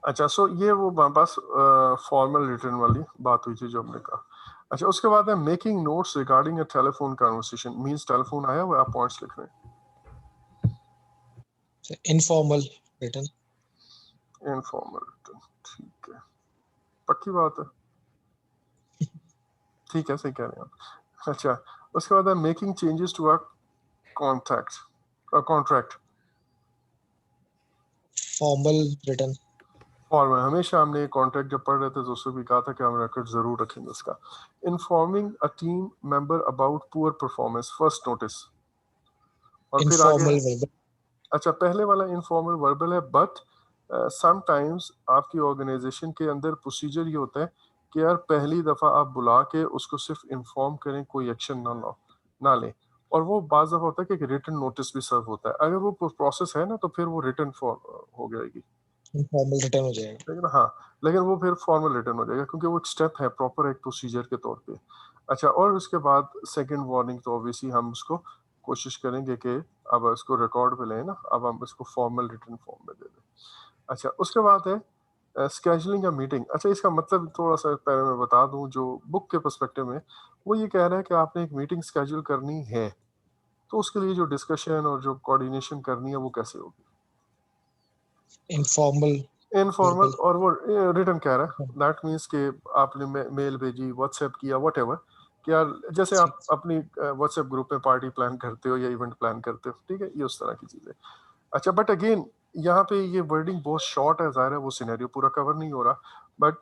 अच्छा, सो ये वो बस फॉर्मल रिटर्न वाली बात हुई थी जो हमने कहा। अच्छा, उसके बाद है making notes regarding a telephone conversation, means telephone आया हुआ है, आप पॉइंट्स लिख रहे इनफॉर्मल रिटर्न। हैं। इनफॉर्मल रिटर्न, ठीक है, पक्की बात है, ठीक है, सही कह रहे हैं आप। अच्छा, उसके बाद है making changes to a contract. Formal return. Formal, हमेशा हमने कॉन्ट्रैक्ट जब पढ़ रहे थे तो उसमें भी कहा था कि हम रिकॉर्ड जरूर रखेंगे उसका। Informing a team member about poor performance, first notice. और फिर आगे इनफॉर्मल है, वर्बल। अच्छा पहले वाला इनफॉर्मल वर्बल है, बट समटाइम्स आपकी ऑर्गेनाइजेशन के अंदर प्रोसीजर ये होता है कि यार पहली दफ़ा आप बुला के उसको सिर्फ इन्फॉर्म करें, कोई एक्शन ना लें। और वो बाज़ दफ़ा होता है कि एक रिटन नोटिस भी सर्व होता है, अगर वो प्रोसेस है ना तो फिर वो रिटन हो जाएगी, इनफॉर्मल रिटर्न हो जाएगा। लेकिन हाँ, लेकिन वो फिर फॉर्मल रिटर्न हो जाएगा क्योंकि वो एक स्टेप है प्रॉपर एक प्रोसीजर के तौर पे। अच्छा, और उसके बाद सेकंड वार्निंग तो ऑब्वियसली हम उसको कोशिश करेंगे कि अब इसको रिकॉर्ड पे लें ना, अब हम इसको फॉर्मल रिटर्न फॉर्म में दे दें। अच्छा, उसके बाद है स्केजुलिंग अ मीटिंग। अच्छा, इसका मतलब थोड़ा सा पहले मैं बता दूं, जो बुक के पर्सपेक्टिव में वो ये कह रहा है कि आपने एक मीटिंग स्केड्यूल करनी है, तो उसके लिए जो डिस्कशन और जो कोऑर्डिनेशन करनी है वो कैसे होगी। Informal informal, verbal. और वो रिटर्न कह रहा है, दैट मीन्स कि आपने मेल भेजी, व्हाट्सएप किया, वट एवर, कि यार जैसे ठीक। आप अपनी व्हाट्सएप ग्रुप में पार्टी प्लान करते हो या इवेंट प्लान करते हो, ठीक है, ये उस तरह की चीज़ है। अच्छा, बट अगेन यहाँ पे ये वर्डिंग बहुत शॉर्ट है, ज़ाहिर है वो सिनेरियो पूरा कवर नहीं हो रहा, बट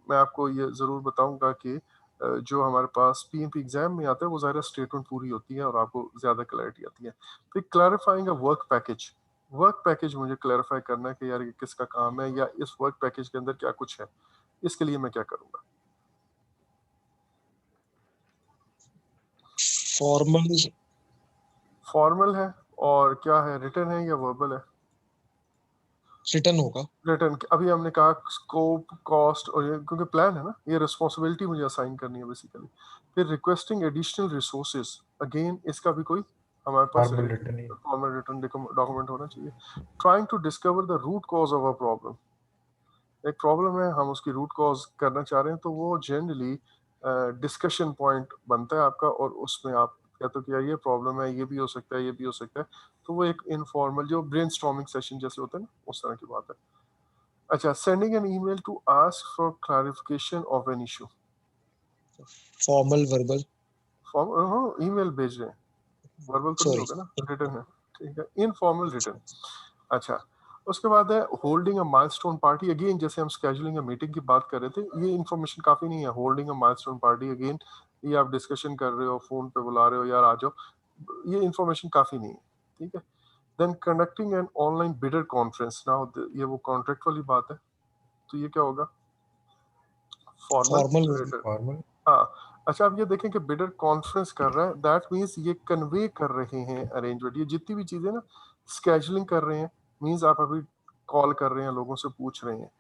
मैं आपको ये ज़रूर बताऊंगा कि जो हमारे पास पीएमपी एग्जाम में आता है वो ज़ाहिर स्टेटमेंट पूरी होती है और आपको ज़्यादा क्लैरिटी आती है। फिर clarifying a work package, work package मुझे क्लैरिफाई करना है कि यार ये किसका काम है या इस वर्क पैकेज के अंदर क्या कुछ है, इसके लिए मैं क्या करूंगा। फॉर्मल फॉर्मल है, और क्या है, रिटर्न है या वर्बल है। रिटर्न होगा। रिटर्न अभी हमने कहा स्कोप, कॉस्ट, और ये क्योंकि प्लान है ना, ये रिस्पॉन्सिबिलिटी मुझे असाइन करनी है बेसिकली। फिर रिक्वेस्टिंग एडिशनल रिसोर्सेज, अगेन इसका भी कोई हमारे पास फॉर्मल रिटर्न ही। फॉर्मल रिटर्न डॉक्यूमेंट होना चाहिए। Trying to discover the root cause of a problem, एक प्रॉब्लम है, हम उसकी रूट कॉज करना चाह रहे हैं, तो वो जनरली डिस्कशन पॉइंट बनता है आपका, और उसमें आप कहते हो कि यार ये प्रॉब्लम है, ये भी हो सकता है, ये भी हो सकता है, तो वो एक इनफॉर्मल जो ब्रेनस्टॉर्मिंग सेशन जैसे होता है ना, उस तरह की बात है। अच्छा, sending an email to ask for clarification of an issue. Formal verbal. Form, हाँ, ईमेल भेज रहे हैं, वर्बल तो नहीं सॉरी। होगा ना, रिटर्न है, ठीक है, इनफॉर्मल रिटर्न। अच्छा, उसके बाद है holding a milestone party, again जैसे हम स्केजुलिंग अ मीटिंग की बात कर रहे थे, ये इन्फॉर्मेशन काफी नहीं है। Holding a milestone party, again ये आप डिस्कशन कर रहे हो, फोन पे बुला रहे हो, यार आ जाओ, ये इन्फॉर्मेशन काफी नहीं है, ठीक है। Then conducting an online bidder conference, now ये वो कॉन्ट्रैक्ट वाली बात है, तो ये क्या होगा, formal formal verbal. Return. Formal. हाँ, अच्छा, अब ये देखें कि बिडर कॉन्फ्रेंस कर रहा है, दैट मीन्स ये कन्वे कर रहे हैं अरेंजमेंट, ये जितनी भी चीजें ना स्केजुलिंग कर रहे हैं, मीन्स आप अभी कॉल कर रहे हैं, लोगों से पूछ रहे हैं,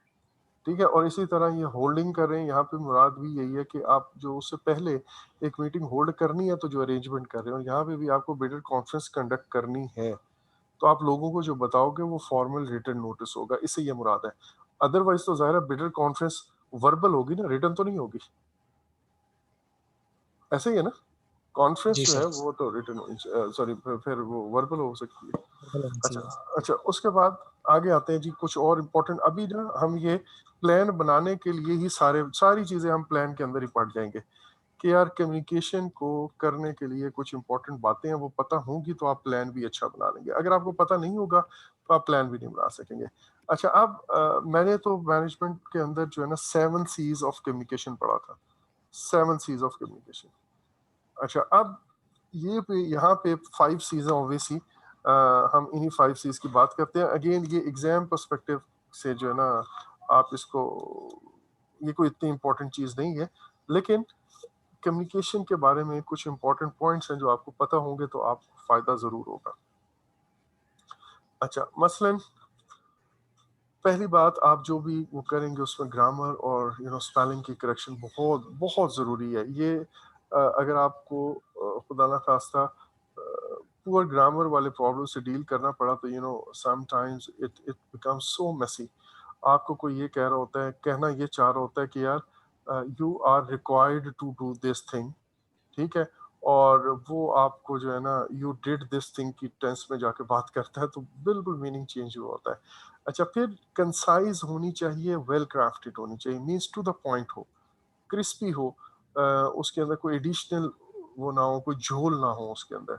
ठीक है। और इसी तरह ये होल्डिंग कर रहे हैं, यहाँ पे मुराद भी यही है कि आप जो उससे पहले एक मीटिंग होल्ड करनी है तो जो अरेंजमेंट कर रहे हैं, और यहाँ पे भी आपको बिडर कॉन्फ्रेंस कंडक्ट करनी है, तो आप लोगों को जो बताओगे वो फॉर्मल रिटर्न नोटिस होगा, इससे ये मुराद है। अदरवाइज तो जाहिर है बिडर कॉन्फ्रेंस वर्बल होगी ना, रिटर्न तो नहीं होगी, ऐसे ही है ना। कॉन्फ्रेंस जी जो है सर। वो तो रिटर्न, सॉरी, फिर वो वर्बल हो सकती है। वर्बल होना अच्छा, चाहिए। अच्छा, उसके बाद आगे आते हैं जी, कुछ और इम्पोर्टेंट, अभी ना हम ये प्लान बनाने के लिए ही सारी चीजें हम प्लान के अंदर ही पढ़ जाएंगे कि यार कम्युनिकेशन को करने के लिए कुछ इंपॉर्टेंट बातें हैं, वो पता होंगी तो आप प्लान भी अच्छा बना लेंगे, अगर आपको पता नहीं होगा तो आप प्लान भी नहीं बना सकेंगे। अच्छा, अब मैंने तो मैनेजमेंट के अंदर जो है ना 7 C's ऑफ कम्युनिकेशन पढ़ा था, 7 C's ऑफ कम्युनिकेशन। अच्छा, अब ये पे यहाँ पे 5 C's ऑब्वियसली, हम इन्हीं 5 C's की बात करते हैं। अगेन ये एग्जाम पर्सपेक्टिव से जो है ना, आप इसको, ये कोई इतनी इंपॉर्टेंट चीज़ नहीं है, लेकिन कम्युनिकेशन के बारे में कुछ इंपॉर्टेंट पॉइंट्स हैं जो आपको पता होंगे तो आपको फायदा जरूर होगा। अच्छा, मसलन पहली बात, आप जो भी वो करेंगे उसमें ग्रामर और स्पेलिंग की करेक्शन बहुत बहुत ज़रूरी है। ये अगर आपको खुदा ना खास्ता पुअर ग्रामर वाले प्रॉब्लम से डील करना पड़ा तो sometimes it it becomes so messy. आपको कोई ये कह रहा होता है, कहना ये चाह रहा होता है कि यार you are required to do this thing, ठीक है? और वो आपको जो है ना यू डिड दिस थिंग की टेंस में जाके बात करता है, तो बिल्कुल मीनिंग चेंज हुआ होता है। अच्छा, फिर कंसाइज़ होनी चाहिए, वेल क्राफ्टेड होनी चाहिए, मीन्स टू द पॉइंट हो, क्रिस्पी हो, उसके अंदर कोई एडिशनल वो ना हो, कोई झोल ना हो उसके अंदर।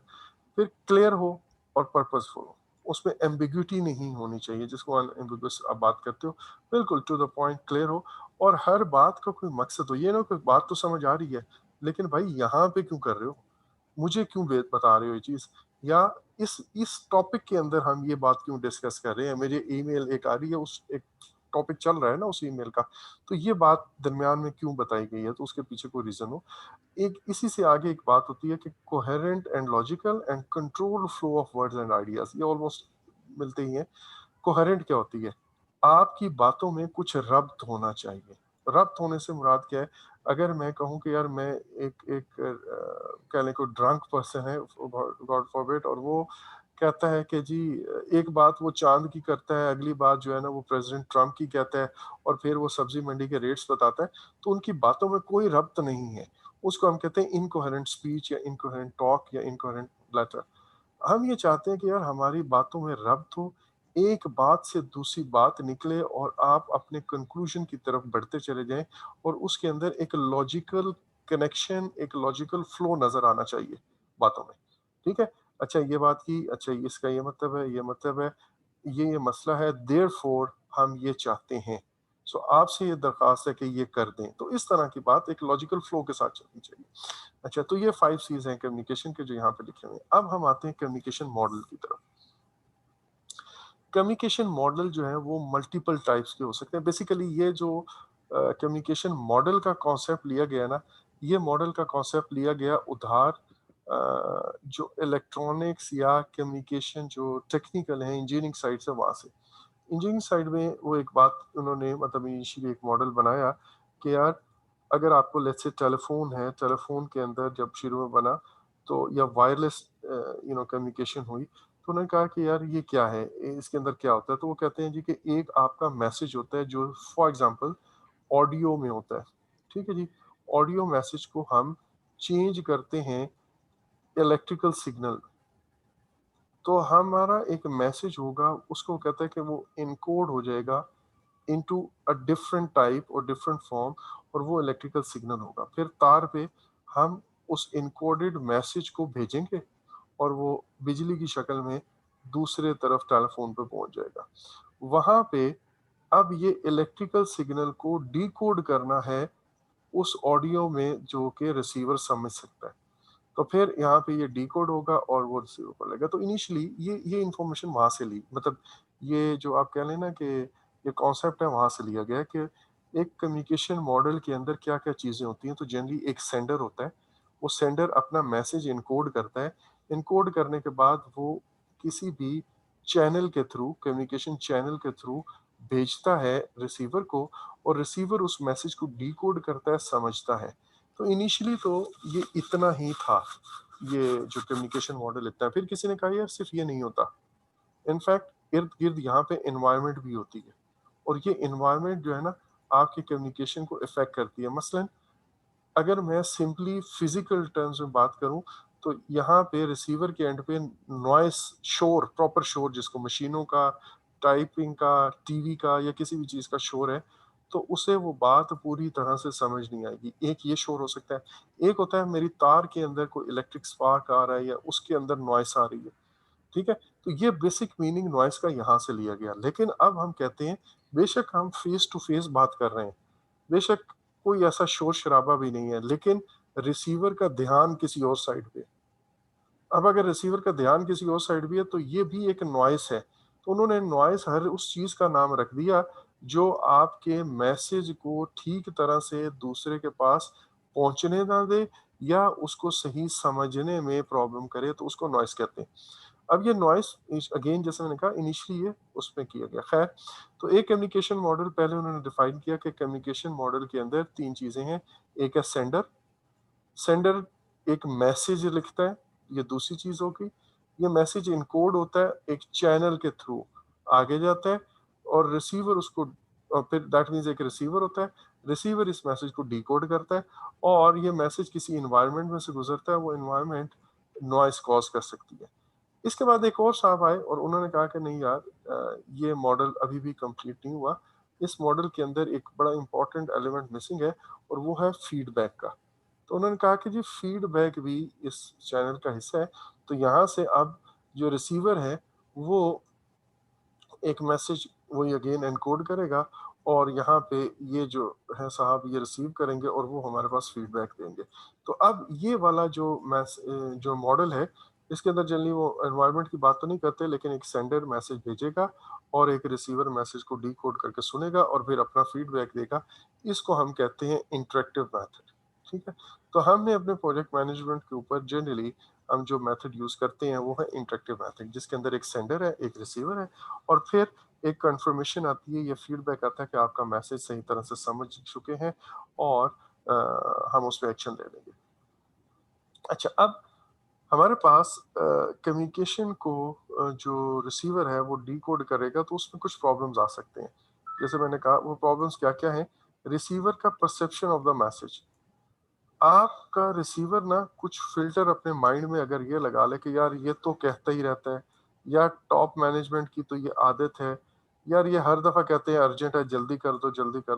फिर क्लियर हो और पर्पसफुल हो, उसमें एम्बिग्यूटी नहीं होनी चाहिए, जिसको अनएम्बिगुअस आप बात करते हो, बिल्कुल टू द पॉइंट क्लियर हो, और हर बात का कोई मकसद हो। ये ना कोई बात तो समझ आ रही है, लेकिन भाई यहाँ पे क्यों कर रहे हो, मुझे क्यों बता रहे हो ये चीज, या इस टॉपिक के अंदर हम ये बात क्यों डिस्कस कर रहे हैं, मेरे ईमेल एक आ रही है, उस एक टॉपिक चल रहा है ना उस ईमेल का, तो ये बात दरमियान में क्यों बताई गई है, तो उसके पीछे कोई रीजन हो। एक इसी से आगे एक बात होती है कि coherent and logical and control flow of words and ideas, ये ऑलमोस्ट मिलते ही हैं। कोहेरेंट क्या होती है, आपकी बातों में कुछ रब्त होना चाहिए। रब्त होने से मुराद क्या है, अगर मैं कहूँ कि यार मैं एक एक कह लें कोई ड्रंक पर्सन है, गॉड फॉरबिड, और वो कहता है कि जी एक बात वो चांद की करता है, अगली बात जो है ना वो प्रेसिडेंट ट्रम्प की कहता है, और फिर वो सब्जी मंडी के रेट्स बताता है, तो उनकी बातों में कोई रब्त नहीं है। उसको हम कहते हैं इनकोहेरेंट स्पीच या इनकोहेरेंट टॉक या इनकोहेरेंट लेटर। हम ये चाहते हैं कि यार हमारी बातों में रब्त हो, एक बात से दूसरी बात निकले और आप अपने कंक्लूजन की तरफ बढ़ते चले जाएं, और उसके अंदर एक लॉजिकल कनेक्शन, एक लॉजिकल फ्लो नजर आना चाहिए बातों में, ठीक है? अच्छा ये बात की, अच्छा इसका ये मतलब है, ये मतलब है, ये मसला है, देयरफॉर हम ये चाहते हैं, सो आपसे ये दरखास्त है कि ये कर दें, तो इस तरह की बात एक लॉजिकल फ्लो के साथ चलनी चाहिए। अच्छा, तो ये 5 सीज़ हैं कम्युनिकेशन के जो यहाँ पे लिखे हुए हैं। अब हम आते हैं कम्युनिकेशन मॉडल की तरफ। कम्युनिकेशन मॉडल जो है वो मल्टीपल टाइप्स के हो सकते हैं। बेसिकली ये जो कम्युनिकेशन मॉडल का कॉन्सेप्ट लिया गया ना, ये मॉडल का कॉन्सेप्ट लिया गया उधार जो इलेक्ट्रॉनिक्स या कम्युनिकेशन जो टेक्निकल है इंजीनियरिंग साइड से, वहाँ से। इंजीनियरिंग साइड में वो एक बात उन्होंने मतलब इनिशियली एक मॉडल बनाया कि यार अगर आपको लेट्स से टेलीफोन है, टेलीफोन के अंदर जब शुरू में बना, तो या वायरलेस कम्युनिकेशन हुई, तो उन्होंने कहा कि यार ये क्या है, इसके अंदर क्या होता है, तो वो कहते हैं जी कि एक आपका मैसेज होता है जो फॉर एग्जांपल ऑडियो में होता है, ठीक है जी? ऑडियो मैसेज को हम चेंज करते हैं इलेक्ट्रिकल सिग्नल, तो हमारा एक मैसेज होगा, उसको कहता है कि वो इनकोड हो जाएगा इनटू अ डिफरेंट टाइप और डिफरेंट फॉर्म, और वो इलेक्ट्रिकल सिग्नल होगा। फिर तार पे हम उस इनकोडेड मैसेज को भेजेंगे, और वो बिजली की शक्ल में दूसरे तरफ टेलीफोन पे पहुंच जाएगा। वहां पे अब ये इलेक्ट्रिकल सिग्नल को डिकोड करना है उस ऑडियो में जो कि रिसीवर समझ सकता है। तो फिर यहाँ पे ये डिकोड होगा और वो रिसीवर को लगेगा। तो इनिशियली ये इन्फॉर्मेशन वहाँ से ली, मतलब ये जो आप कह लें ना कि ये कॉन्सेप्ट है वहाँ से लिया गया है कि एक कम्युनिकेशन मॉडल के अंदर क्या-क्या चीज़ें होती हैं। तो जनरली एक सेंडर होता है, वो सेंडर अपना मैसेज एन्कोड करता है, एन्कोड करने के बाद वो किसी भी चैनल के थ्रू, कम्युनिकेशन चैनल के थ्रू भेजता है रिसीवर को, और रिसीवर उस मैसेज को डिकोड करता है, समझता है। तो इनिशियली तो ये इतना ही था, ये जो कम्युनिकेशन मॉडल इतना है। फिर किसी ने कहा यार सिर्फ ये नहीं होता, इनफैक्ट इर्द-गिर्द यहाँ पे एनवायरनमेंट भी होती है, और ये एनवायरनमेंट जो है ना आपके कम्युनिकेशन को इफ़ेक्ट करती है। मसलन अगर मैं सिंपली फिज़िकल टर्म्स में बात करूँ, तो यहाँ पे रिसीवर के एंड पे नॉइस, शोर, प्रॉपर शोर जिसको मशीनों का, टाइपिंग का, टीवी का या किसी भी चीज़ का शोर है, तो उसे वो बात पूरी तरह से समझ नहीं आएगी। एक ये शोर हो सकता है, एक होता है मेरी तार के अंदर कोई इलेक्ट्रिक स्पार्क आ रहा है या उसके अंदर नॉइस आ रही है, ठीक है? तो ये बेसिक मीनिंग नॉइस का यहाँ से लिया गया। लेकिन अब हम कहते हैं, बेशक हम फेस टू फेस बात कर रहे हैं, बेशक कोई ऐसा शोर-शराबा भी नहीं है, लेकिन रिसीवर का ध्यान किसी और साइड पे है। अब अगर रिसीवर का ध्यान किसी और साइड भी है, तो ये भी एक नॉइस है। तो उन्होंने नॉइस हर उस चीज़ का नाम रख दिया, जो आपके मैसेज को ठीक तरह से दूसरे के पास पहुँचने ना दे, या उसको सही समझने में प्रॉब्लम करे, तो उसको नॉइस कहते हैं। अब ये नॉइस अगेन जैसे मैंने कहा इनिशियली ये उसमें किया गया। ख़ैर, तो एक कम्युनिकेशन मॉडल पहले उन्होंने डिफाइन किया कि कम्युनिकेशन मॉडल के अंदर 3 चीज़ें हैं। एक है सेंडर, सेंडर एक मैसेज लिखता है, ये दूसरी चीज़ होगी। ये मैसेज एन्कोड होता है, एक चैनल के थ्रू आगे जाता है, और रिसीवर उसको और फिर दैट मीन्स एक रिसीवर होता है, रिसीवर इस मैसेज को डिकोड करता है और ये मैसेज किसी इन्वायरमेंट में से गुजरता है, वो इन्वायरमेंट नॉइस कॉज कर सकती है। इसके बाद एक और साहब आए और उन्होंने कहा कि नहीं यार, ये मॉडल अभी भी कंप्लीट नहीं हुआ, इस मॉडल के अंदर एक बड़ा इंपॉर्टेंट एलिमेंट मिसिंग है और वो है फीडबैक का। तो उन्होंने कहा कि जी फीडबैक भी इस चैनल का हिस्सा है, तो यहाँ से अब जो रिसीवर है वो एक मैसेज वही अगेन एनकोड करेगा और यहाँ पे ये जो है साहब ये रिसीव करेंगे और वो हमारे पास फीडबैक देंगे। तो अब ये वाला जो मॉडल है, इसके अंदर जनरली वो एनवायरनमेंट की बात तो नहीं करते, लेकिन एक सेंडर मैसेज भेजेगा और एक रिसीवर मैसेज को डिकोड करके सुनेगा और फिर अपना फीडबैक देगा। इसको हम कहते हैं इंटरेक्टिव मेथड। ठीक है? तो हमने अपने प्रोजेक्ट मैनेजमेंट के ऊपर जनरली हम जो मेथड यूज़ करते हैं वो है इंटरेक्टिव मेथड, जिसके अंदर एक सेंडर है, एक रिसीवर है और फिर एक कंफर्मेशन आती है, ये फीडबैक आता है कि आपका मैसेज सही तरह से समझ चुके हैं और हम उस पे एक्शन ले लेंगे। अच्छा, अब हमारे पास कम्युनिकेशन को जो रिसीवर है वो डिकोड करेगा तो उसमें कुछ प्रॉब्लम्स आ सकते हैं। जैसे मैंने कहा वो प्रॉब्लम्स क्या-क्या हैं? रिसीवर का परसेप्शन ऑफ द मैसेज। आपका रिसीवर ना कुछ फ़िल्टर अपने माइंड में अगर ये लगा ले कि यार ये तो कहता ही रहता है, या टॉप मैनेजमेंट की तो ये आदत है, यार ये हर दफ़ा कहते हैं अर्जेंट है, जल्दी कर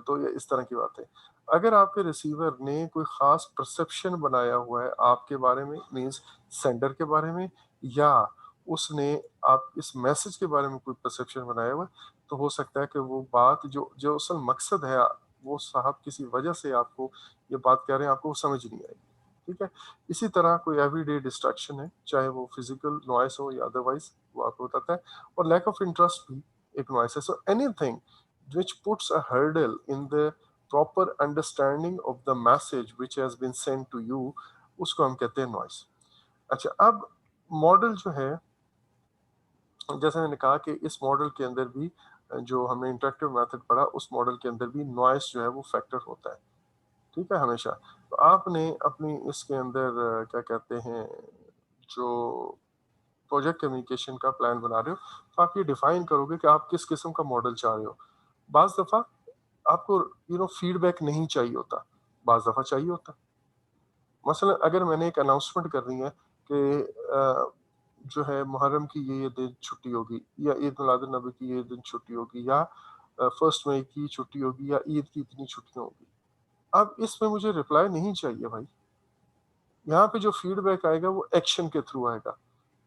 दो, या इस तरह की बातें। अगर आपके रिसीवर ने कोई ख़ास परसेप्शन बनाया हुआ है आपके बारे में, मीन्स सेंडर के बारे में, या उसने आप इस मैसेज के बारे में कोई परसेप्शन बनाया हुआ है, तो हो सकता है कि वो बात जो जो असल मकसद है, वो साहब किसी वजह से आपको ये बात कह रहे हैं, आपको समझ नहीं आएगी। ठीक है? इसी तरह कोई एवरीडे डिस्ट्रैक्शन है, चाहे वो फिज़िकल नॉइज़ हो या अदरवाइज़, वो आपको बताता है। और लैक ऑफ इंटरेस्ट भी एक नॉइज़ है। So anything which puts a hurdle in the proper understanding of the message which has been sent to you, उसको हम कहते हैं नॉइज़। अच्छा, अब मॉडल जो है, जैसे मैंने कहा कि इस मॉडल के अंदर भी जो हमने इंटरैक्टिव मेथड पढ़ा, उस मॉडल के अंदर भी नॉइज़ जो है वो फैक्टर होता है। ठीक है, हमेशा। तो आपने अपनी इसके अंदर क्या कहते हैं, जो प्रोजेक्ट कम्युनिकेशन का प्लान बना रहे हो, तो आप ये डिफाइन करोगे कि आप किस किस्म का मॉडल चाह रहे हो। बाज़ दफ़ा आपको फीडबैक नहीं चाहिए होता, बाज़ दफ़ा चाहिए होता। मसलन अगर मैंने एक अनाउंसमेंट करनी है कि जो है मुहर्रम की ये दिन छुट्टी होगी, या ईद मिलादुन नबी की ये दिन छुट्टी होगी, या 1 मई की छुट्टी होगी, या ईद की इतनी छुट्टियाँ होंगी। अब इसमें मुझे रिप्लाई नहीं चाहिए भाई। यहाँ पे जो फीडबैक आएगा वो एक्शन के थ्रू आएगा।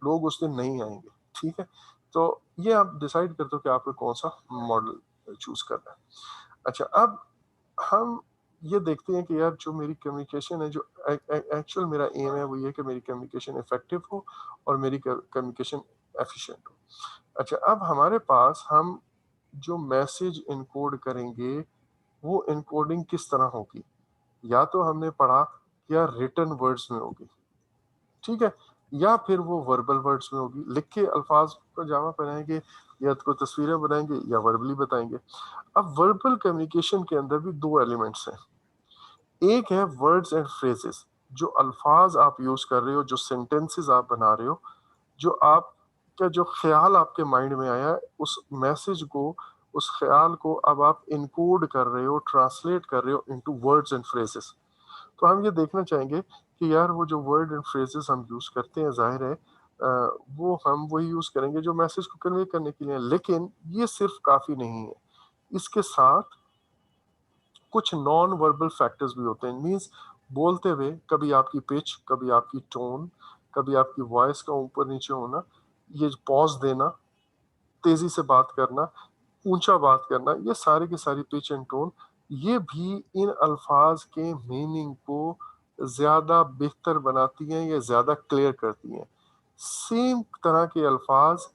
लोग उस दिन नहीं आएँगे, ठीक है? तो ये आप डिसाइड करते हो कि आपको कौन-सा मॉडल चूज़ करना है। अच्छा, अब हम ये देखते हैं कि यार जो मेरी कम्युनिकेशन है, जो एक्चुअल मेरा एम है वो ये है कि मेरी कम्युनिकेशन इफेक्टिव हो और मेरी कम्युनिकेशन एफिशिएंट हो। अच्छा, अब हमारे पास हम जो मैसेज एनकोड करेंगे, वो एन्कोडिंग किस तरह होगी? या तो हमने पढ़ा कि यार रिटन वर्ड्स में होगी, ठीक है? या फिर वो वर्बल वर्ड्स में होगी, लिख के अल्फाज को जामा पहनाएँगे, या तो तस्वीरें बनाएँगे या वर्बली बताएँगे। अब वर्बल कम्युनिकेशन के अंदर भी 2 एलिमेंट्स हैं। एक है वर्ड्स एंड फ्रेजेस, जो अल्फाज आप यूज़ कर रहे हो, जो सेंटेंसेस आप बना रहे हो, जो आपका जो ख़्याल आपके माइंड में आया है, उस मैसेज को, उस ख़्याल को अब आप एनकोड कर रहे हो, ट्रांसलेट कर रहे हो इनटू वर्ड्स एंड फ्रेजेस। तो हम ये देखना चाहेंगे कि यार वो जो वर्ड एंड फ्रेजेस हम यूज़ करते हैं, ज़ाहिर है वो हम वही यूज़ करेंगे जो मैसेज को कन्वे करने के लिए है। लेकिन ये सिर्फ़ काफ़ी नहीं है। इसके साथ कुछ नॉन वर्बल फैक्टर्स भी होते हैं। मीन्स बोलते हुए कभी आपकी पिच, कभी आपकी टोन, कभी आपकी वॉइस का ऊपर-नीचे होना, ये पॉज़ देना, तेज़ी से बात करना, ऊँचा बात करना, ये सारी की सारी पिच एंड टोन, ये भी इन अल्फाज के मीनिंग को ज़्यादा बेहतर बनाती हैं या ज़्यादा क्लियर करती हैं। सेम तरह के अल्फाज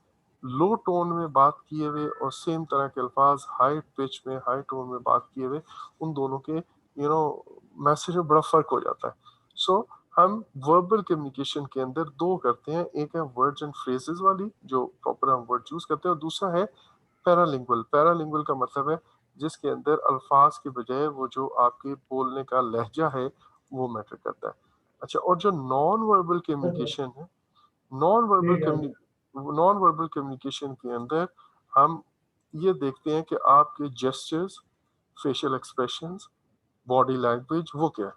लो टोन में बात किए हुए और सेम तरह के अल्फाज हाई पिच में, हाई टोन में बात किए हुए, उन दोनों के मैसेज में बड़ा फ़र्क हो जाता है। सो हम वर्बल कम्युनिकेशन के अंदर 2 करते हैं, एक है वर्ड्स एंड फ्रेजेज़ वाली, जो प्रॉपर हम वर्ड चूज़ करते हैं, और दूसरा है पैरालिंगुअल। पैरालिंगुअल का मतलब है जिसके अंदर अल्फाज के बजाय वो जो आपके बोलने का लहजा है वो मैटर करता है। अच्छा, और जो नॉन वर्बल कम्युनिकेशन है, non verbal communi non verbal communication के अंदर हम ये देखते हैं कि आपके gestures, facial expressions, body language वो क्या है।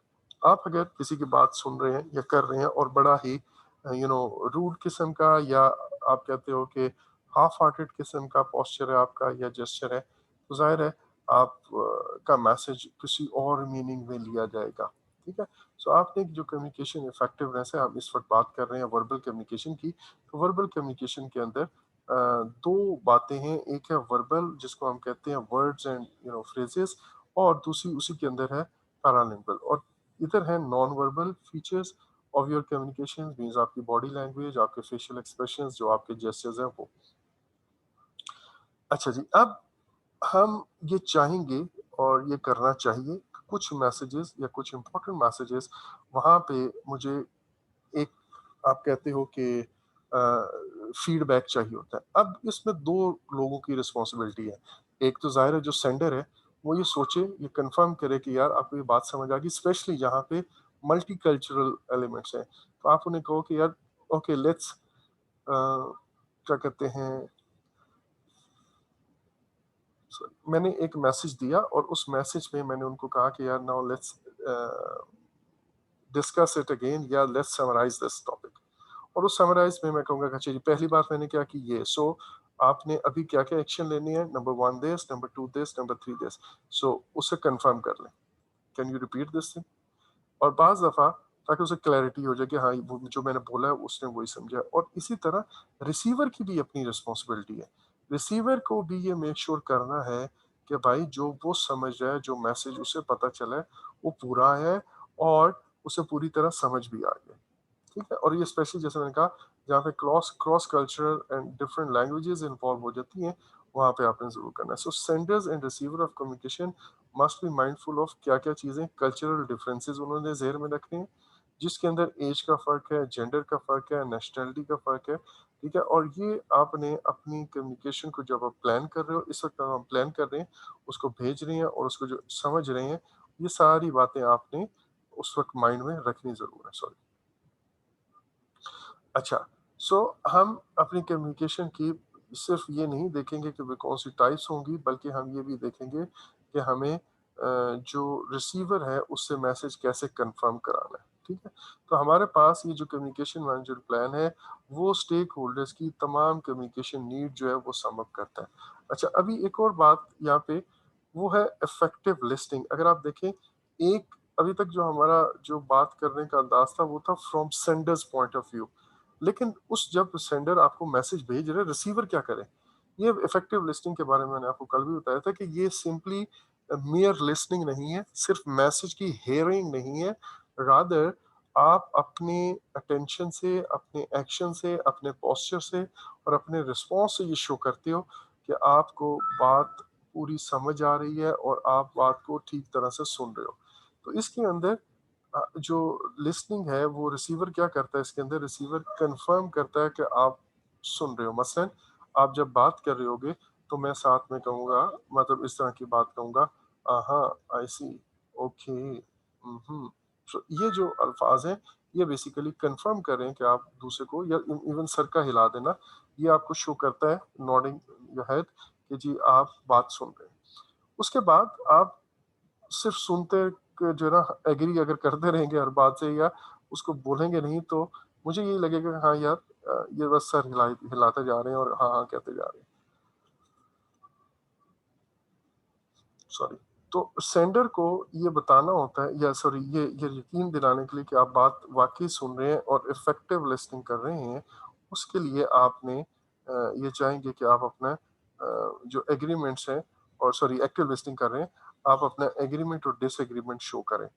आप अगर किसी की बात सुन रहे हैं या कर रहे हैं और बड़ा ही रूड किस्म का, या आप कहते हो कि हाफ हार्टेड किस्म का पोस्चर है आपका या जेस्चर है, तो जाहिर है आप का मैसेज किसी और मीनिंग में लिया जाएगा। ठीक है। सो आपने जो कम्युनिकेशन इफेक्टिवनेस है, हम इस वक्त बात कर रहे हैं वर्बल कम्युनिकेशन की। तो वर्बल कम्युनिकेशन के अंदर दो बातें हैं। एक है वर्बल, जिसको हम कहते हैं वर्ड्स एंड फ्रेजेस, और दूसरी उसी के अंदर है पैरालिंगुअल। और इधर है non verbal features of your communication, means आपकी बॉडी लैंग्वेज, आपके फेशियल एक्सप्रेशंस, जो आपके जेस्चर्स हैं वो। अच्छा जी, अब हम ये चाहेंगे और ये करना चाहिए कि कुछ मैसेजेस या कुछ इंपॉर्टेंट मैसेजेस वहाँ पे मुझे एक, आप कहते हो कि फीडबैक चाहिए होता है। अब इसमें 2 लोगों की रिस्पॉन्सिबिलिटी है। एक तो ज़ाहिर है जो सेंडर है, वो ये सोचे, ये कन्फर्म करे कि यार आपको ये बात समझ आ गई, स्पेशली जहाँ पे मल्टीकल्चरल एलिमेंट्स हैं। तो आप उन्हें कहो कि यार ओके लेट्स क्या कहते हैं, मैंने एक मैसेज दिया और उस मैसेज में मैंने उनको कहा कि यार now let's discuss it again, या लेट्स समराइज दिस टॉपिक। और उस समराइज में मैं कहूँगा कि अच्छा जी, पहली बात मैंने क्या की ये, सो आपने अभी क्या क्या एक्शन लेनी है, number 1 this, number 2 this, number 3 this. So उसे कंफर्म कर लें, can you repeat this thing. और बाज़ दफ़ा ताकि उसे क्लैरिटी हो जाए कि हाँ, वो जो मैंने बोला है उसने वही समझा। और इसी तरह रिसीवर की भी अपनी रिस्पॉन्सिबिलिटी है। रिसीवर को भी ये मेक श्योर करना है कि भाई जो वो समझ रहा है, जो मैसेज उसे पता चला है, वो पूरा है और उसे पूरी तरह समझ भी आ गया। ठीक है। और ये स्पेशली जैसे मैंने कहा, जहाँ पे cross cross cultural and different languages involve हो जाती हैं, वहाँ पे आपने जरूर करना है। So senders and receiver of communication must be mindful of क्या क्या चीज़ें, कल्चरल डिफरेंसेस उन्होंने जहर में रखने हैं, जिसके अंदर एज का फ़र्क है, जेंडर का फ़र्क है, नेशनैलिटी का फ़र्क है। ठीक है। और ये आपने अपनी कम्युनिकेशन को जब आप प्लान कर रहे हो, इस वक्त हम प्लान कर रहे हैं, उसको भेज रहे हैं और उसको जो समझ रहे हैं, ये सारी बातें आपने उस वक्त माइंड में रखनी ज़रूर है। सॉरी। अच्छा, सो हम अपनी कम्युनिकेशन की सिर्फ ये नहीं देखेंगे कि वे कौन सी टाइप्स होंगी, बल्कि हम ये भी देखेंगे कि हमें जो रिसीवर है उससे मैसेज कैसे कंफर्म कराना है। ठीक है। तो हमारे पास ये जो कम्युनिकेशन मैनेजर प्लान है, वो स्टेक होल्डर्स की तमाम कम्युनिकेशन नीड जो है वो सम अप करता है। अच्छा, अभी एक और बात यहाँ पे, वो है इफेक्टिव लिस्टिंग। अगर आप देखें, एक अभी तक जो हमारा जो बात करने का अंदाज था वो था from sender's point of view. लेकिन उस जब सेंडर आपको मैसेज भेज रहे, रिसीवर क्या करे। ये इफेक्टिव लिस्टिंग के बारे में मैंने आपको कल भी बताया था कि ये सिंपली मियर लिसनिंग नहीं है, सिर्फ मैसेज की हेयरिंग नहीं है। रादर आप अपने अटेंशन से, अपने एक्शन से, अपने पोस्चर से और अपने रिस्पॉन्स से ये शो करते हो कि आपको बात पूरी समझ आ रही है और आप बात को ठीक तरह से सुन रहे हो। तो इसके अंदर जो लिसनिंग है वो रिसीवर क्या करता है, इसके अंदर रिसीवर कंफर्म करता है कि आप सुन रहे हो। मसलन आप जब बात कर रहे होगे तो मैं साथ में कहूँगा, मतलब इस तरह की बात कहूँगा, हाँ आई सी, ओके, हम्म। तो ये जो अल्फाज हैं, ये बेसिकली कंफर्म कर रहे हैं कि आप दूसरे को, या इवन सर का हिला देना, ये आपको शो करता है, नॉडिंग योर हेड, कि जी आप बात सुन रहे हैं। उसके बाद आप सिर्फ सुनते जो है ना, एग्री अगर करते रहेंगे हर बात से, या उसको बोलेंगे नहीं, तो मुझे यही लगेगा कि हाँ यार, ये बस सर हिलाते जा रहे हैं और हाँ हाँ कहते जा रहे हैं। सॉरी। तो सेंडर को ये बताना होता है, या सॉरी, ये यकीन दिलाने के लिए कि आप बात वाकई सुन रहे हैं और इफेक्टिव लिसनिंग कर रहे हैं, उसके लिए आपने ये चाहेंगे कि आप अपना जो एग्रीमेंट्स हैं, और सॉरी एक्टिव लिसनिंग कर रहे हैं, आप अपना एग्रीमेंट और डिसएग्रीमेंट शो करें।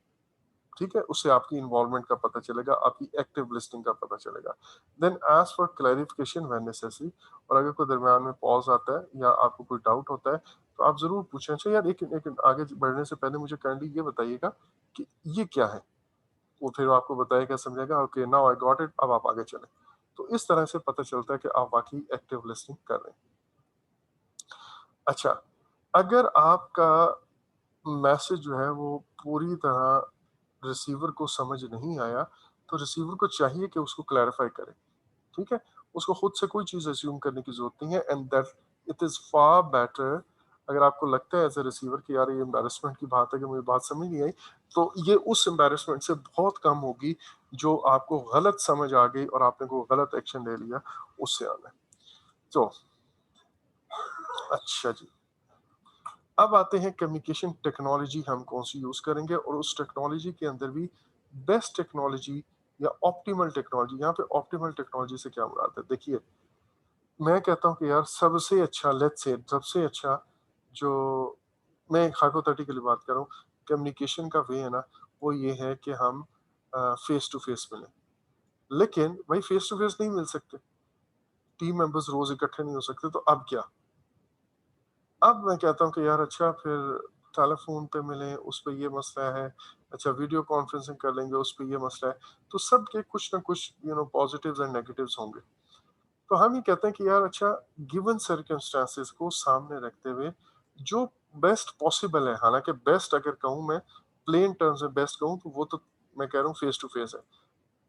ठीक है। उससे आपकी इन्वॉल्वमेंट का पता चलेगा, आपकी एक्टिव लिस्टिंग का पता चलेगा। Then ask for clarification when necessary. और अगर कोई दरमियान में पॉज आता है या आपको कोई डाउट होता है, तो आप जरूर पूछें, अच्छा यार एक आगे बढ़ने से पहले मुझे काइंडली ये बताइएगा कि ये क्या है। वो फिर आपको बताएगा, समझेगा, okay now I got it, अब आप आगे चलें। तो इस तरह से पता चलता है कि आप वाकई एक्टिव लिस्टिंग कर रहे हैं। अच्छा, अगर आपका मैसेज जो है वो पूरी तरह रिसीवर को समझ नहीं आया, तो रिसीवर को चाहिए कि उसको क्लैरिफाई करे। ठीक है। उसको खुद से कोई चीज़ अज्यूम करने की ज़रूरत नहीं है, and that it is far better अगर आपको लगता है एज़ अ रिसीवर कि यार ये एम्बैरेसमेंट की बात है कि मुझे बात समझ नहीं आई, तो ये उस एम्बैरेसमेंट से बहुत कम होगी जो आपको गलत समझ आ गई और आपने कोई गलत एक्शन ले लिया, उससे आना है। तो अच्छा जी, अब आते हैं कम्युनिकेशन टेक्नोलॉजी हम कौन-सी यूज़ करेंगे और उस टेक्नोलॉजी के अंदर भी बेस्ट टेक्नोलॉजी या ऑप्टिमल टेक्नोलॉजी, यहाँ पे ऑप्टिमल टेक्नोलॉजी से क्या मुराद है? देखिए, मैं कहता हूँ कि यार सबसे अच्छा लेट्स से सबसे अच्छा जो मैं एक हाइपोथेटिकली बात कर रहा हूँ, कम्युनिकेशन का वे है ना, वो ये है कि हम फेस टू फेस मिलें। लेकिन भाई फेस टू फेस नहीं मिल सकते, टीम मेंबर्स रोज़ इकट्ठे नहीं हो सकते, तो अब क्या? अब मैं कहता हूँ कि यार अच्छा फिर टेलीफ़ोन पे मिलें, उस पे ये मसला है, अच्छा वीडियो कॉन्फ्रेंसिंग कर लेंगे, उस पे ये मसला है। तो सबके कुछ ना कुछ पॉजिटिव्स एंड नेगेटिव्स होंगे। तो हम ये कहते हैं कि यार अच्छा गिवन सर्कमस्टेंसेस को सामने रखते हुए जो बेस्ट पॉसिबल है, हालाँकि बेस्ट अगर कहूँ मैं प्लेन टर्म्स में बेस्ट कहूँ तो वो तो मैं कह रहा हूँ फेस टू फेस है।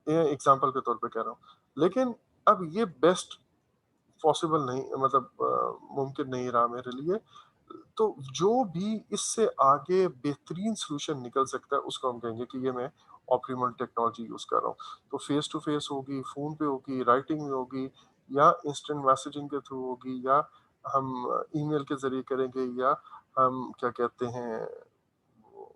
ये एग्ज़ाम्पल के तौर पे कह रहा हूँ। लेकिन अब ये बेस्ट पॉसिबल नहीं मतलब मुमकिन नहीं रहा मेरे लिए। तो जो भी इससे आगे बेहतरीन सॉल्यूशन निकल सकता है उसको हम कहेंगे कि ये मैं ऑप्टिमल टेक्नोलॉजी यूज़ कर रहा हूँ। तो फेस टू फेस होगी, फ़ोन पे होगी, राइटिंग में होगी या इंस्टेंट मैसेजिंग के थ्रू होगी या हम ईमेल के ज़रिए करेंगे या हम क्या कहते हैं वो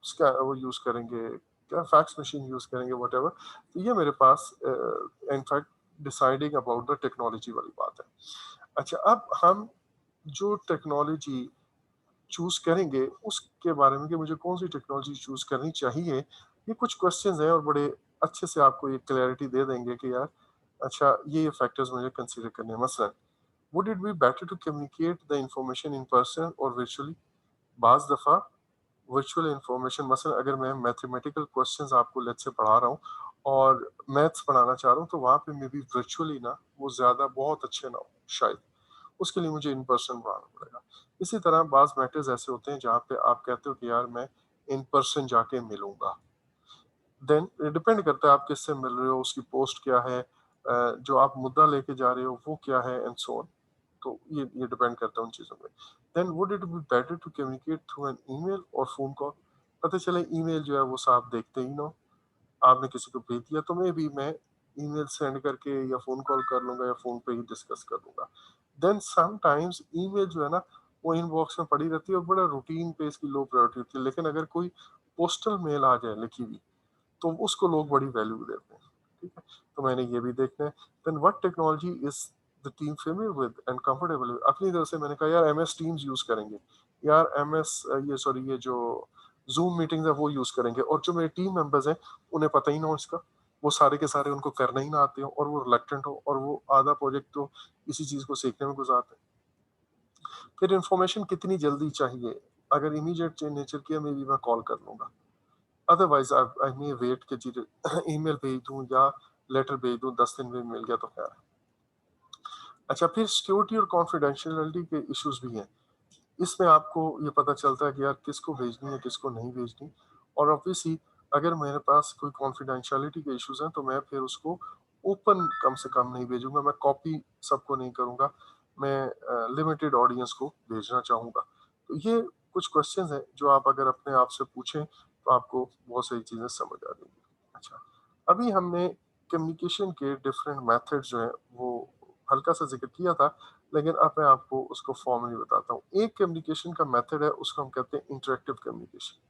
उसका वो यूज़ करेंगे, क्या फैक्स मशीन यूज़ करेंगे व्हाटएवर। तो ये मेरे पास in fact deciding about the technology वाली बात है। अच्छा अब हम जो टेक्नोलॉजी चूज़ करेंगे उसके बारे में कि मुझे कौन-सी टेक्नोलॉजी चूज़ करनी चाहिए, ये कुछ क्वेश्चंस हैं और बड़े अच्छे से आपको ये क्लैरिटी दे देंगे कि यार अच्छा ये फैक्टर्स मुझे कंसीडर करने हैं। मसलन would it be better to communicate the information in person or virtually? बाज़ दफ़ा वर्चुअल इंफॉर्मेशन मसलन अगर मैं मैथमेटिकल क्वेश्चंस आपको लेट्स से पढ़ा रहा हूँ और मैथ्स पढ़ाना चाह रहा हूँ, तो वहाँ पे मे बी वर्चुअली ना वो ज़्यादा बहुत अच्छे ना हो शायद। उसके लिए मुझे इन पर्सन पढ़ाना पड़ेगा। इसी तरह बाज़ मैटर्स ऐसे होते हैं जहाँ पे आप कहते हो कि यार मैं इन पर्सन जाके मिलूँगा। देन डिपेंड करता है आप किससे मिल रहे हो, उसकी पोस्ट क्या है, जो आप मुद्दा लेके जा रहे हो वो क्या है एंड सो ऑन। तो ये डिपेंड करता है उन चीज़ों पे। Then would it be better to communicate through an email or phone call? पता चले ईमेल जो है वो साहब देखते ही ना हो, आपने किसी को भेज दिया तो मैं ईमेल सेंड करके या फ़ोन कॉल कर लूँगा या फ़ोन पे ही डिस्कस कर लूँगा। देन समटाइम्स ईमेल जो है ना वो इनबॉक्स में पड़ी रहती है और बड़ा रूटीन पे इसकी लो प्रायोरिटी होती है। लेकिन अगर कोई पोस्टल मेल आ जाए लिखी हुई, तो उसको लोग बड़ी वैल्यू देते हैं। ठीक है? तो मैंने ये भी देखना है। Then what technology is the team familiar with and comfortable with? अपनी तरफ से मैंने कहा यार एमएस टीम्स यूज़ करेंगे। यार एमएस ये सॉरी ये जो ज़ूम मीटिंग्स है वो यूज़ करेंगे और जो मेरे टीम मेंबर्स हैं उन्हें पता ही ना हो इसका। वो सारे के सारे उनको करना ही ना आते हो और वो रिलक्टेंट हो और वो आधा प्रोजेक्ट तो इसी चीज़ को सीखने में गुज़ारते हैं। फिर इन्फॉर्मेशन कितनी जल्दी चाहिए? अगर इमीडिएट नेचर की है मे बी मैं कॉल कर लूँगा। अदरवाइज़ आई मे वेट कि जी ईमेल भेज दूँ या लेटर भेज दूँ, 10 दिन में मिल गया तो ख़ैर है। अच्छा फिर सिक्योरिटी और कॉन्फिडेंशियलिटी के इश्यूज़ भी हैं। इसमें आपको ये पता चलता है कि यार किसको भेजनी है, किसको नहीं भेजनी और ऑब्वियसली अगर मेरे पास कोई कॉन्फिडेंशियलिटी के इश्यूज़ हैं, तो मैं फिर उसको ओपन कम से कम नहीं भेजूँगा, मैं कॉपी सबको नहीं करूँगा, मैं लिमिटेड ऑडियंस को भेजना चाहूँगा। तो ये कुछ क्वेश्चंस हैं जो आप अगर अपने आप से पूछें, तो आपको बहुत सारी चीज़ें समझ आ जाएँगी। अच्छा, अभी हमने कम्युनिकेशन के डिफरेंट मेथड्स जो हैं, वो हल्का-सा ज़िक्र किया था, लेकिन अब मैं आपको उसको फॉर्मली बताता हूँ। एक कम्युनिकेशन का मेथड है, उसको हम कहते हैं interactive communication.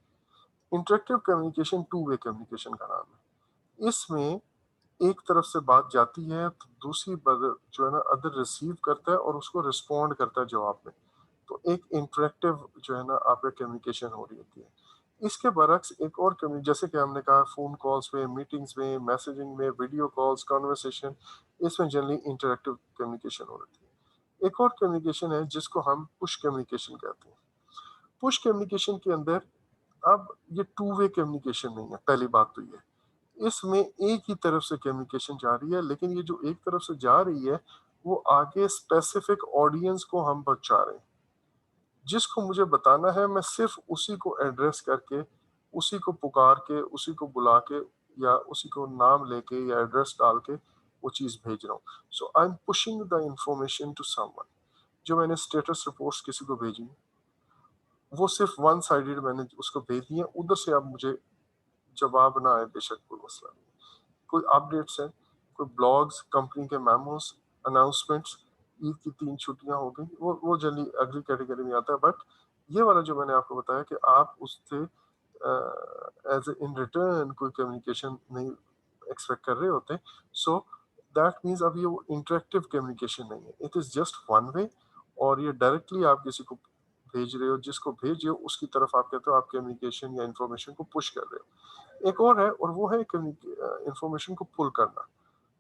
Interactive communication two way communication का नाम है। इसमें एक तरफ से बात जाती है, तो दूसरी जो है ना अदर रिसीव करता है और उसको रिस्पॉन्ड करता है जवाब में। तो एक इंटरैक्टिव जो है ना आपका कम्युनिकेशन हो रही होती है। इसके बरक्स एक और कम्यू जैसे कि हमने कहा फ़ोन कॉल्स में, मीटिंग्स में, मैसेजिंग में, वीडियो कॉल्स, कन्वर्सेशन, इसमें जनरली इंटरैक्टिव कम्युनिकेशन हो रही है। एक और कम्युनिकेशन है जिसको हम पुश कम्युनिकेशन कहते हैं। पुश कम्युनिकेशन के अंदर अब ये टू वे कम्युनिकेशन नहीं है, पहली बात तो ये। इसमें एक ही तरफ से कम्युनिकेशन जा रही है, लेकिन ये जो एक तरफ से जा रही है, वो आगे स्पेसिफिक ऑडियंस को हम पहुँचा रहे हैं। जिसको मुझे बताना है मैं सिर्फ़ उसी को एड्रेस करके, उसी को पुकार के, उसी को बुला के या उसी को नाम लेके या एड्रेस डाल के वो चीज़ भेज रहा हूँ। So I am pushing the information to someone. जो मैंने स्टेटस रिपोर्ट्स किसी को भेजी हैं, वो सिर्फ वन साइडेड मैंने उसको भेज दी है, उधर से अब मुझे जवाब ना आए बेशक कोई मसला नहीं। कोई अपडेट्स हैं, कोई ब्लॉग्स, कंपनी के मेमोस, अनाउंसमेंट्स, ईद की 3 छुट्टियां हो गई, वो जनरली अगली कैटेगरी में आता है। बट ये वाला जो मैंने आपको बताया कि आप उससे एज इन रिटर्न कोई कम्युनिकेशन नहीं एक्सपेक्ट कर रहे होते, सो दैट मीन्स अब ये वो इंटरेक्टिव कम्युनिकेशन नहीं है, it is just one way. और ये डायरेक्टली आप किसी को भेज रहे हो, जिसको भेज रहे हो उसकी तरफ आप कहते हो आप कम्युनिकेशन या इंफॉर्मेशन को पुश कर रहे हो। एक और है, और वो है इंफॉर्मेशन को पुल करना।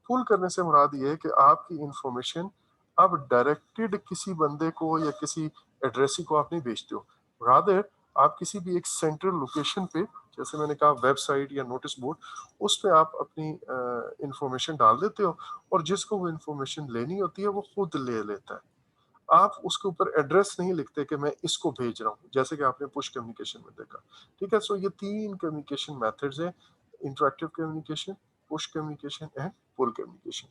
पुल करने से मुराद ये है कि आपकी इंफॉर्मेशन आप डायरेक्टेड किसी बंदे को या किसी एड्रेसी को आप नहीं भेजते हो, रादर आप किसी भी एक सेंट्रल लोकेशन पे, जैसे मैंने कहा वेबसाइट या नोटिस बोर्ड, उस पे आप अपनी इंफॉर्मेशन डाल देते हो, और जिसको वो इंफॉर्मेशन लेनी होती है वो खुद ले लेता है। आप उसके ऊपर एड्रेस नहीं लिखते कि मैं इसको भेज रहा हूँ, जैसे कि आपने पुश कम्युनिकेशन में देखा। ठीक है, सो ये 3 कम्युनिकेशन मेथड्स हैं: interactive communication, push communication and pull communication.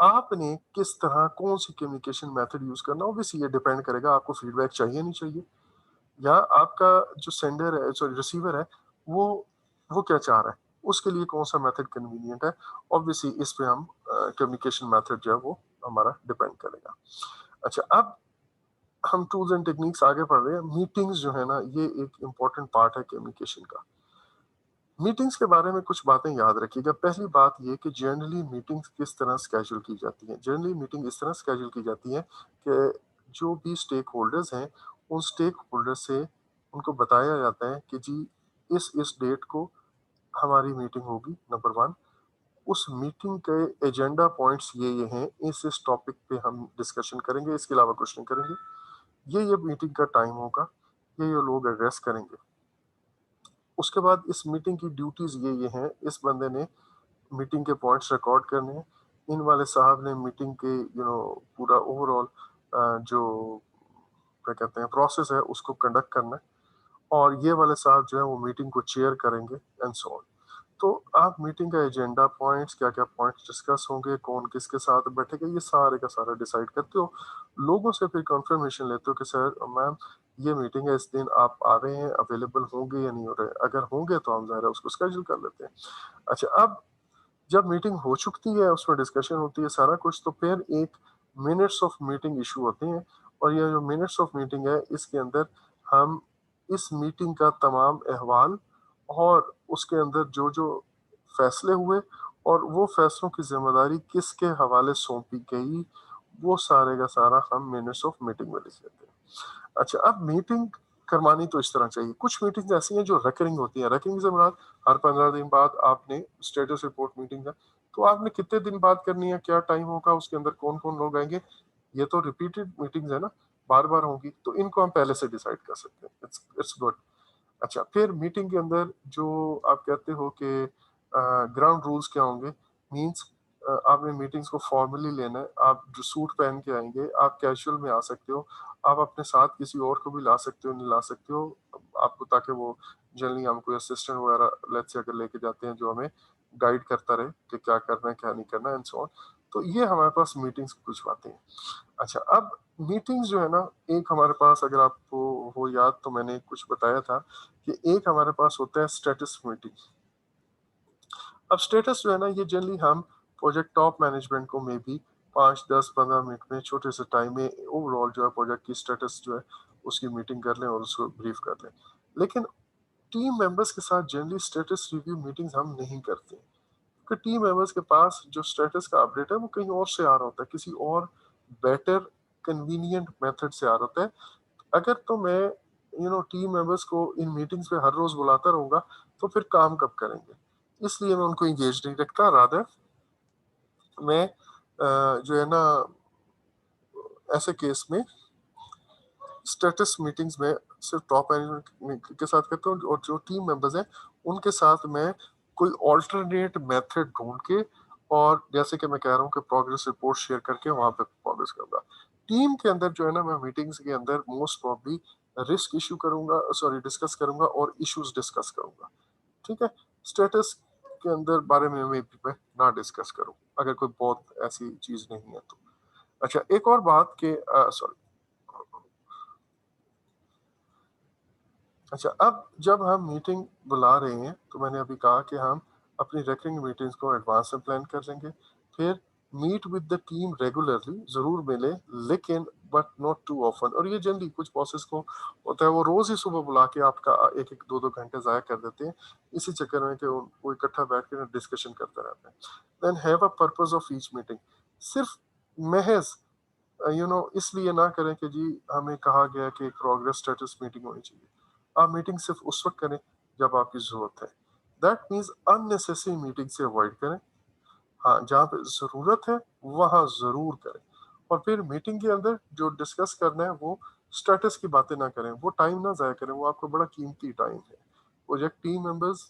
आपने किस तरह कौन सी कम्युनिकेशन मेथड यूज करना, ऑब्वियसली ये डिपेंड करेगा आपको फीडबैक चाहिए नहीं चाहिए, या आपका जो सेंडर है, सॉरी रिसीवर है, वो वो क्या चाह रहा है, उसके लिए कौन सा मेथड कन्वीनियंट है। ऑब्वियसली इस पे हम कम्युनिकेशन मेथड जो है वो हमारा डिपेंड करेगा। अच्छा, अब हम टूल्स एंड टेक्निक्स आगे पढ़ रहे हैं। मीटिंग्स जो है ना, ये एक इम्पॉर्टेंट पार्ट है कम्युनिकेशन का। मीटिंग्स के बारे में कुछ बातें याद रखिएगा। पहली बात ये कि जनरली मीटिंग्स किस तरह स्केड्यूल की जाती हैं। जनरली मीटिंग इस तरह स्केड्यूल की जाती है कि जो भी स्टेक होल्डर्स हैं, उन स्टेक होल्डर से उनको बताया जाता है कि जी इस डेट को हमारी मीटिंग होगी, नंबर वन। उस मीटिंग के एजेंडा पॉइंट्स ये हैं, इस टॉपिक पे हम डिस्कशन करेंगे, इसके अलावा कुछ नहीं करेंगे। ये मीटिंग का टाइम होगा, ये लोग एड्रेस करेंगे। उसके बाद इस मीटिंग की ड्यूटीज ये हैं, इस बंदे ने मीटिंग के पॉइंट्स रिकॉर्ड करने हैं, इन वाले साहब ने मीटिंग के पूरा ओवरऑल जो क्या कहते हैं प्रोसेस है उसको कंडक्ट करना है, और ये वाले साहब जो है वो मीटिंग को चेयर करेंगे एंड सो ऑन। तो आप मीटिंग का एजेंडा पॉइंट्स, क्या क्या पॉइंट्स डिस्कस होंगे, कौन किसके साथ बैठेगा, ये सारे का सारा डिसाइड करते हो। लोगों से फिर कंफर्मेशन लेते हो कि सर मैम ये मीटिंग है, इस दिन आप आ रहे हैं, अवेलेबल होंगे या नहीं हो रहे। अगर होंगे तो हम ज़रा उसको स्केड्यूल कर लेते हैं। अच्छा, अब जब मीटिंग हो चुकी है, उसमें डिस्कशन होती है सारा कुछ, तो फिर एक मिनट्स ऑफ मीटिंग इशू होते हैं। और ये जो मिनट्स ऑफ मीटिंग है, इसके अंदर हम इस मीटिंग का तमाम अहवाल और उसके अंदर जो जो फैसले हुए और वो फैसलों की जिम्मेदारी किसके हवाले सौंपी गई, वो सारे का सारा हम मिनट्स ऑफ मीटिंग में लिख लेते हैं। अच्छा, अब मीटिंग करवानी तो इस तरह चाहिए। कुछ मीटिंग्स ऐसी हैं जो रेकरिंग होती हैं। रेकरिंग से मुराद हर 15 दिन बाद आपने स्टेटस रिपोर्ट मीटिंग है, तो आपने कितने दिन बाद करनी है, क्या टाइम होगा, उसके अंदर कौन कौन लोग आएंगे, ये तो रिपीटेड मीटिंग्स है ना, बार बार होंगी, तो इनको हम पहले से डिसाइड कर सकते हैं। It's good. अच्छा, फिर मीटिंग के अंदर जो आप कहते हो कि ग्राउंड रूल्स क्या होंगे, मींस आपने मीटिंग्स को फॉर्मली लेना है, आप जो सूट पहन के आएंगे, आप कैजुअल में आ सकते हो, आप अपने साथ किसी और को भी ला सकते हो, नहीं ला सकते हो आपको, ताकि वो जनरली हम कोई असिस्टेंट वगैरह लेट्स से अगर लेके जाते हैं जो हमें गाइड करता रहे कि क्या करना है क्या नहीं करना एंड सो ऑन। तो ये हमारे पास मीटिंग्स की कुछ बातें हैं। अच्छा, अब मीटिंग्स जो है ना, एक हमारे पास, अगर आपको हो याद तो मैंने कुछ बताया था कि एक हमारे पास होता है स्टेटस मीटिंग। अब स्टेटस जो है ना, ये जनरली हम प्रोजेक्ट टॉप मैनेजमेंट को मे बी 5, 10, 15 मिनट में छोटे से टाइम में ओवरऑल जो है प्रोजेक्ट की स्टेटस जो है उसकी मीटिंग कर लें और उसको ब्रीफ कर लें। लेकिन टीम मेंबर्स के साथ जनरली स्टेटस रिव्यू मीटिंग्स हम नहीं करते, क्योंकि टीम मेंबर्स के पास जो स्टेटस का अपडेट है वो कहीं और से आ रहा होता है, किसी और बेटर कन्वीनियंट मेथड से आ रहा होता है। अगर तो मैं टीम मेंबर्स को इन मीटिंग्स पे हर रोज बुलाता रहूंगा, तो फिर काम कब करेंगे। इसलिए मैं उनको एंगेज नहीं रखता, रादर मैं जो है ना ऐसे केस में स्टेटस मीटिंग्स में सिर्फ टॉप मैनेजमेंट के साथ करता हूँ, और जो टीम मेंबर्स हैं उनके साथ मैं कोई ऑल्टरनेट मेथड ढूंढ के, और जैसे कि मैं कह रहा हूँ कि प्रोग्रेस रिपोर्ट शेयर करके वहां पे प्रोग्रेस करूंगा। टीम के अंदर जो है ना, मैं मीटिंग्स के अंदर मोस्ट प्रॉब्ली रिस्क इशू करूंगा, सॉरी डिस्कस करूंगा और इश्यूज डिस्कस करूंगा। ठीक है, स्टेटस के अंदर बारे में मैं ना डिस्कस करूं, अगर कोई बहुत ऐसी चीज नहीं है तो। अच्छा, एक और बात के सॉरी, अच्छा, अब जब हम मीटिंग बुला रहे हैं तो मैंने अभी कहा कि हम अपनी रेकरिंग मीटिंग्स को एडवांस में प्लान कर लेंगे। फिर meet with the team regularly, जरूर मिले, लेकिन बट नॉट टू ऑफन। और ये जनरली कुछ बॉसेस को होता है, वो रोज ही सुबह बुला के आपका एक एक दो दो घंटे जाया कर देते हैं, इसी चक्कर में कि वो इकट्ठा बैठ कर डिस्कशन करते रहते हैं। Then have a purpose of each meeting. सिर्फ महज इसलिए ना करें कि जी हमें कहा गया कि प्रोग्रेस स्टेटस मीटिंग होनी चाहिए। आप मीटिंग सिर्फ उस वक्त करें जब आपकी जरूरत है। दैट मीन्स अननेसेसरी मीटिंग से अवॉइड करें। हाँ, जहाँ पे जरूरत है वहां जरूर करें। और फिर मीटिंग के अंदर जो डिस्कस करना है वो स्टेटस की बातें ना करें, वो टाइम ना जाया करें, वो आपका बड़ा कीमती टाइम है। प्रोजेक्ट टीम मेंबर्स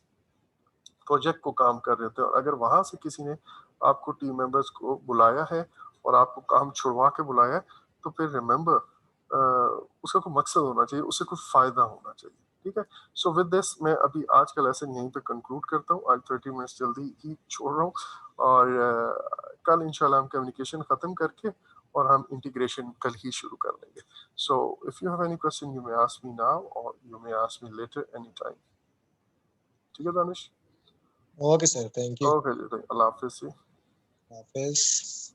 प्रोजेक्ट को काम कर रहे थे, और अगर वहां से किसी ने आपको टीम मेंबर्स को बुलाया है और आपको काम छुड़वा के बुलाया है, तो फिर रिमेम्बर उसका कोई मकसद होना चाहिए, उससे कोई फायदा होना चाहिए। ठीक है। सो विद दिस मैं अभी आज का लेसन यहीं पे कंक्लूड करता हूँ। आज 30 मिनट्स जल्दी ही छोड़ रहा हूँ, और कल इंशाल्लाह हम कम्युनिकेशन खत्म करके और हम इंटीग्रेशन कल ही शुरू कर लेंगे। So if you have any question you may ask me now or you may ask me later any time. ठीक है Danish? Okay sir, thank you. Okay ji, Allah हाफिज जी। हाफिज।